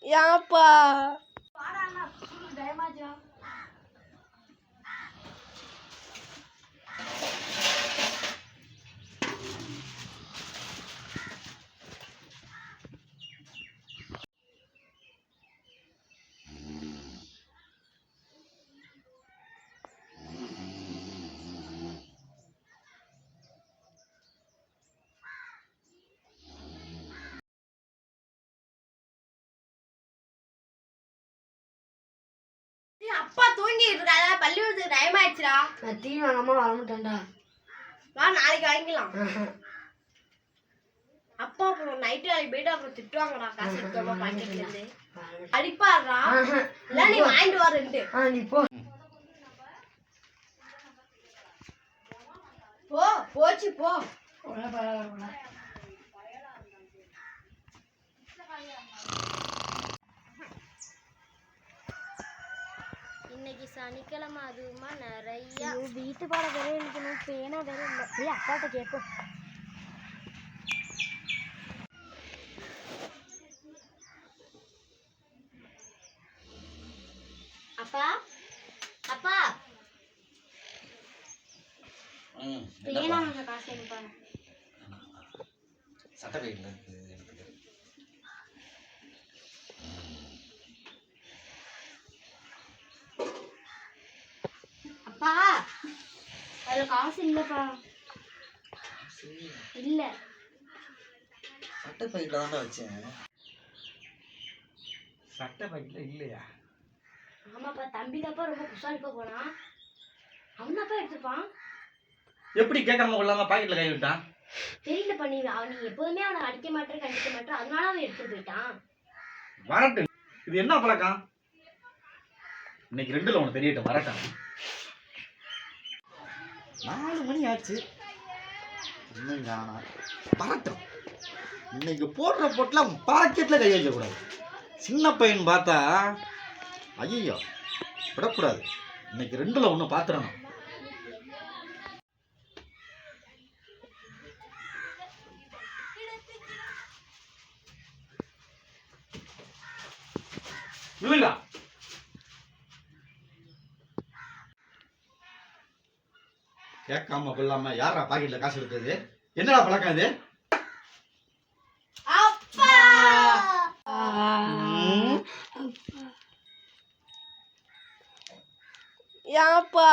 ஏன்ப்பா அப்பா தூங்கிட்டு இருக்காங்க. பள்ளிக்கூடத்துக்கு டைம் ஆயிடுச்சுடா. நான் டீ வாங்காம வரமாட்டேன்டா. வா நாளைக்கு வாங்கிக்கலாம். அப்பா அப்புறம் நைட்டு வேலைக்கு போயிட்டு அப்புறம் திட்டுவாங்கடா. காசு எடுத்தோமா பாக்கெட்ல இருந்து அடிப்பாடுறா. இல்ல நீ வாங்கிட்டு வரேன்ட்டு. நீ போ. போ போச்சு போ. இன்னைக்கு சனிக்கிழமை அதுவுமா நிறைய வீட்டு பாடம் வேற எழுதணும். பேனா வேற இல்லை. போய் அப்பாட்ட கேட்போம். அப்பா அப்பா பேனா கொஞ்சம் காசு எடுப்பா. சட்டை பையில இருக்கு. அப்பா அதுல காசு இல்லப்பா. இல்ல சட்டை பையில தான்டா வச்சேன். சட்டை பையில இல்லையா? ஆமாப்பா. தம்பிதாப்பா ரொம்ப குசாலிப்பா போனா. அவனாப்பா எடுத்துப்பான். எப்படி கேட்காம கொள்ளாம பாக்கெட்ல கை விட்டான்? தெரியலப்பா. நீ எப்போதுமே அவனை அடிக்க மாட்டேன் கண்டிக்க மாட்டேன். அதனால அவன் எடுத்துட்டு போயிட்டான். வரட்டும். இது என்ன பழக்கம்? இன்னைக்கு 2ல உனக்கு தெரியட்டும். வரட்டும். 4 மணி ஆச்சு. இன்னும் காணா. வரட்டும். இன்னைக்கு போடுற போட்டுல பாக்கெட்ல கை வைக்க கூடாது. சின்ன பையன் பார்த்தா ஐயோ விடக்கூடாது. இன்னைக்கு 2ல ஒண்ணு பாத்துறணும். இல்லையா? கேட்காம கொள்ளாம யாரா பாக்கெட்ல காசு எடுத்தது? என்னடா பழக்கம் இது? அப்பா ஏன்ப்பா